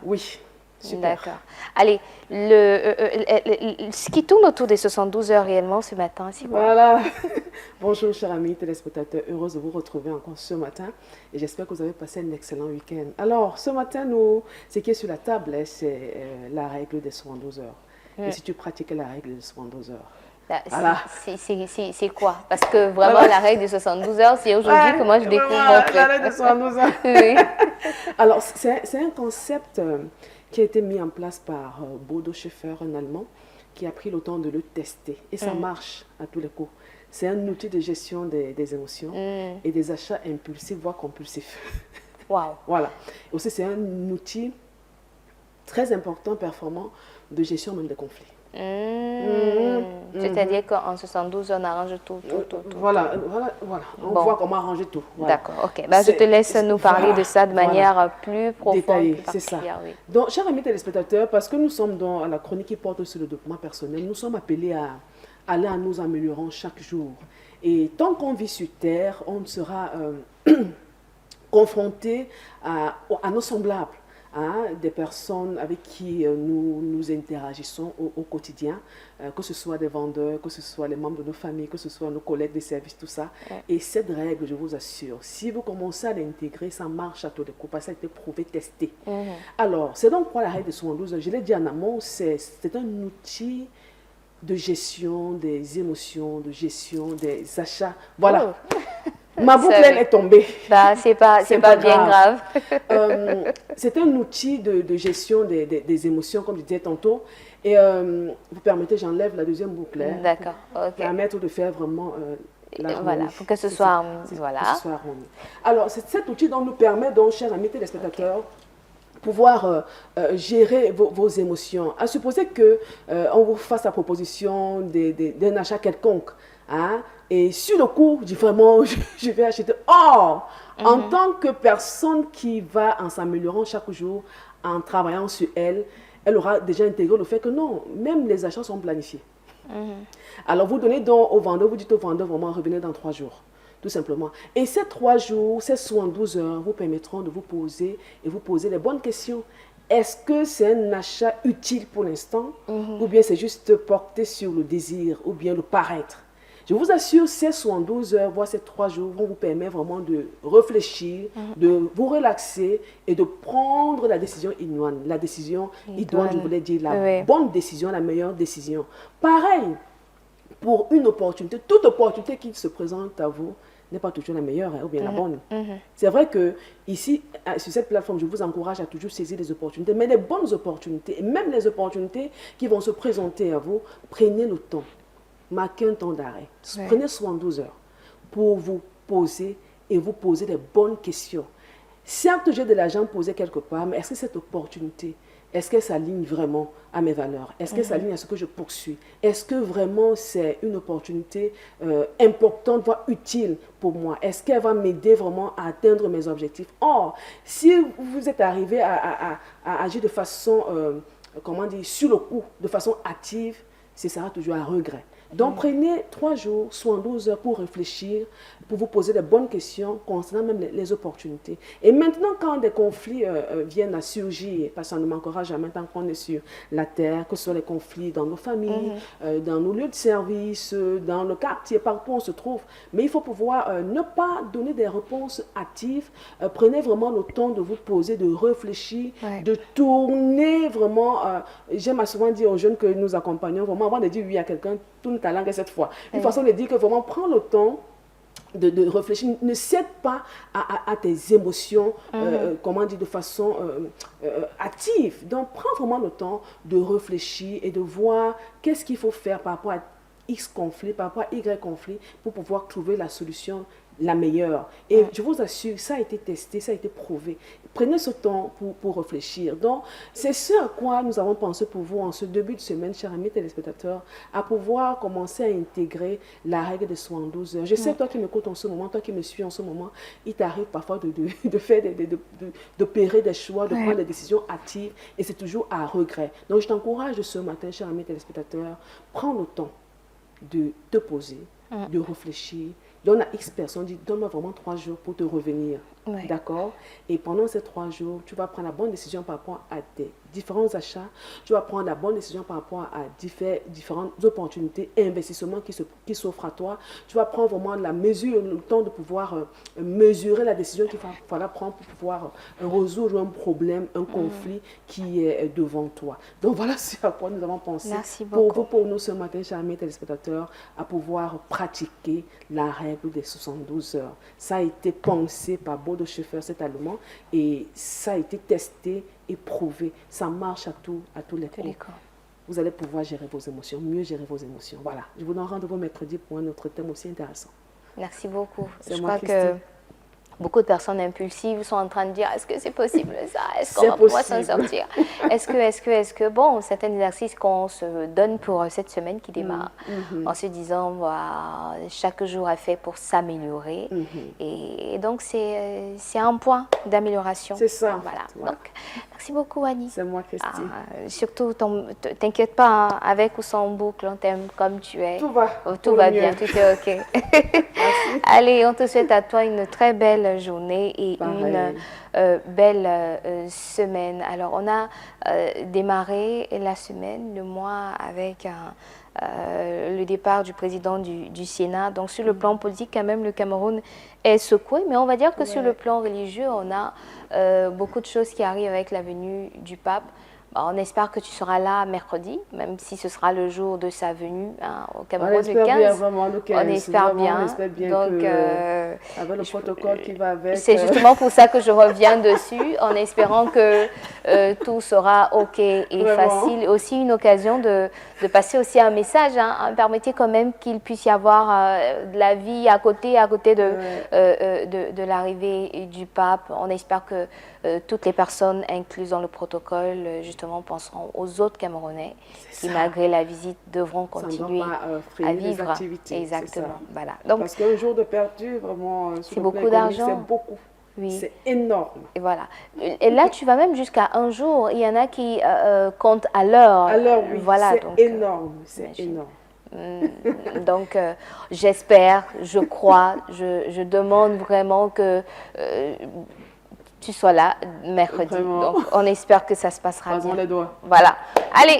Oui, super. D'accord. Allez, ce qui tourne autour des 72 heures réellement ce matin, c'est quoi? Voilà. Bonjour, chers amis téléspectateurs. Heureuse de vous retrouver encore ce matin. Et j'espère que vous avez passé un excellent week-end. Alors, ce matin, ce qui est sur la table, c'est la règle des 72 heures. Et Hmm. si tu pratiques la règle des 72 heures. Là, Voilà. c'est quoi? Parce que vraiment, Voilà. la règle des 72 heures, c'est aujourd'hui Ouais, que moi je découvre un vraiment, peu. la règle des 72 heures. Oui. Alors, c'est un concept qui a été mis en place par Bodo Schäfer, un Allemand, qui a pris le temps de le tester. Et ça marche à tous les coups. C'est un outil de gestion des émotions et des achats impulsifs, voire compulsifs. Waouh. Voilà. Aussi, c'est un outil très important, performant, de gestion même des conflits. C'est-à-dire qu'en 72 heures, on arrange tout, tout, tout, tout. Voilà, voilà, voilà. On Bon. voit comment arranger tout. Voilà. D'accord, ok. Bah, je te laisse nous parler Voilà, de ça de manière voilà. plus profonde, Détaillé, plus c'est ça. particulière, oui. Donc, chers amis téléspectateurs, parce que nous sommes dans la chronique qui porte sur le développement personnel, nous sommes appelés à aller en nous améliorant chaque jour. Et tant qu'on vit sur Terre, on sera confronté à nos semblables, hein, des personnes avec qui nous interagissons au quotidien, que ce soit des vendeurs, que ce soit les membres de nos familles, que ce soit nos collègues des services, tout ça. Ouais. Et cette règle, je vous assure, si vous commencez à l'intégrer, ça marche à tous les coups, parce que ça a été prouvé, testé. Alors, c'est donc quoi la règle de 72 heures? Je l'ai dit en amont, c'est un outil de gestion des émotions, de gestion des achats. Voilà. Oh. Ma boucle, Ça, elle oui. est tombée. Bah, c'est pas bien grave. C'est un outil de gestion des émotions, comme je disais tantôt. Et vous permettez, j'enlève la deuxième boucle. Hein, D'accord, pour ok. permettre de faire vraiment l'harmonie. Voilà, pour que ce C'est soit, ça, voilà. que ce soit harmonieux. Alors, cet outil dont nous permet, donc, chers amis téléspectateurs, pouvoir gérer vos émotions. À supposer que on vous fasse la proposition d'un achat quelconque, hein, et sur le coup, je dis vraiment, je vais acheter. Or, en tant que personne qui va en s'améliorant chaque jour, en travaillant sur elle, elle aura déjà intégré le fait que non, même les achats sont planifiés. Alors, vous donnez donc au vendeur, vous dites au vendeur, vraiment, revenez dans 3 jours. Tout simplement. Et ces 3 jours, ces 72 heures vous permettront de vous poser et vous poser les bonnes questions. Est-ce que c'est un achat utile pour l'instant ou bien c'est juste porté sur le désir ou bien le paraître? Je vous assure, ces 72 heures, voire ces 3 jours vont vous permettre vraiment de réfléchir, de vous relaxer et de prendre la décision idoine. La décision idoine, je voulais dire, la bonne décision, la meilleure décision. Pareil, pour une opportunité, toute opportunité qui se présente à vous n'est pas toujours la meilleure, hein, ou bien la bonne. C'est vrai que ici, sur cette plateforme, je vous encourage à toujours saisir les opportunités, mais les bonnes opportunités, et même les opportunités qui vont se présenter à vous, prenez le temps, marquez un temps d'arrêt. Ouais. Prenez 72 heures pour vous poser et vous poser les bonnes questions. Certes, j'ai de l'argent posé quelque part, mais est-ce que cette opportunité, est-ce qu'elle s'aligne vraiment à mes valeurs? Est-ce qu'elle s'aligne à ce que je poursuis? Est-ce que vraiment c'est une opportunité importante, voire utile pour moi? Est-ce qu'elle va m'aider vraiment à atteindre mes objectifs? Or, si vous êtes arrivé à agir de façon, comment dire, sur le coup, de façon active, ce sera toujours un regret. Donc, prenez 3 jours, 72 heures pour réfléchir, pour vous poser les bonnes questions concernant même les opportunités. Et maintenant, quand des conflits viennent à surgir, parce qu'on ne manquera jamais tant qu'on est sur la terre, que ce soit les conflits dans nos familles, dans nos lieux de service, dans le quartier, partout où on se trouve. Mais il faut pouvoir ne pas donner des réponses hâtives. Prenez vraiment le temps de vous poser, de réfléchir, de tourner vraiment. J'aime souvent dire aux jeunes que nous accompagnons, vraiment, avant de dire oui à quelqu'un, tourne ta langue cette fois. Une façon de dire que vraiment, prends le temps de réfléchir, ne cède pas à tes émotions, comment dire, de façon active. Donc, prends vraiment le temps de réfléchir et de voir qu'est-ce qu'il faut faire par rapport à X conflit, par rapport à Y conflit, pour pouvoir trouver la solution la meilleure. Et je vous assure, ça a été testé, ça a été prouvé. Prenez ce temps pour réfléchir. Donc, c'est ce à quoi nous avons pensé pour vous en ce début de semaine, chers amis téléspectateurs, à pouvoir commencer à intégrer la règle des 72 heures. Je sais, toi qui m'écoutes en ce moment, toi qui me suis en ce moment, il t'arrive parfois de faire d'opérer des choix, de prendre des décisions actives, et c'est toujours à regret. Donc, je t'encourage ce matin, chers amis téléspectateurs, prends le temps de te poser, de réfléchir. Donne à X personnes, dis, donne-moi vraiment 3 jours pour te revenir. Oui. D'accord? Et pendant ces 3 jours, tu vas prendre la bonne décision par rapport à tes différents achats. Tu vas prendre la bonne décision par rapport à différentes opportunités et investissements qui s'offrent à toi. Tu vas prendre vraiment la mesure, le temps de pouvoir mesurer la décision qu'il va falloir prendre pour pouvoir résoudre un problème, un conflit qui est devant toi. Donc voilà ce à quoi nous avons pensé. Merci beaucoup. Pour nous ce matin, chers amis téléspectateurs, à pouvoir pratiquer la règle des 72 heures. Ça a été pensé par Bodo Schäfer, cet Allemand, et ça a été testé et prouvé. Ça marche à tous les coups. Vous allez pouvoir gérer vos émotions, mieux gérer vos émotions. Voilà. Je vous donne rendez-vous mercredi pour un autre thème aussi intéressant. Merci beaucoup. Je crois que beaucoup de personnes impulsives sont en train de dire, est-ce que c'est possible ça? Est-ce qu'on va pouvoir s'en sortir? Est-ce que, bon, certains exercices qu'on se donne pour cette semaine qui démarre, en se disant, voilà, chaque jour est fait pour s'améliorer. Et donc, c'est un point d'amélioration. C'est ça. Voilà. Donc, merci beaucoup, Annie. C'est moi, Christine. Surtout, t'inquiète pas, hein, avec ou sans boucle, on t'aime comme tu es. Tout va. Tout va bien, tout est OK. Allez, on te souhaite à toi une très belle journée et une belle semaine. Alors, on a démarré la semaine, le mois avec le départ du président du Sénat. Donc, sur le plan politique, quand même, le Cameroun est secoué. Mais on va dire que sur le plan religieux, on a beaucoup de choses qui arrivent avec la venue du pape. On espère que tu seras là mercredi, même si ce sera le jour de sa venue au Cameroun, le 15. Bien, vraiment, le 15. On espère bien. On espère bien. Donc, avec le protocole qui va avec. C'est justement pour ça que je reviens dessus, en espérant que tout sera OK et facile. Aussi une occasion de passer aussi un message. Hein. Permettez quand même qu'il puisse y avoir de la vie à côté de l'arrivée du pape. On espère que toutes les personnes incluses dans le protocole, justement, penseront aux autres Camerounais qui, malgré la visite, devront continuer à vivre. Exactement. Voilà. Donc, parce qu'un jour de perdu, vraiment, c'est beaucoup d'argent. C'est beaucoup. Oui. C'est énorme. Et voilà. Et là, tu vas même jusqu'à un jour. Il y en a qui comptent à l'heure. À l'heure, oui. Voilà, c'est énorme. C'est énorme. Donc, j'espère, je crois, je demande vraiment que tu sois là mercredi. Vraiment. Donc, on espère que ça se passera Croisons bien. les doigts. Voilà.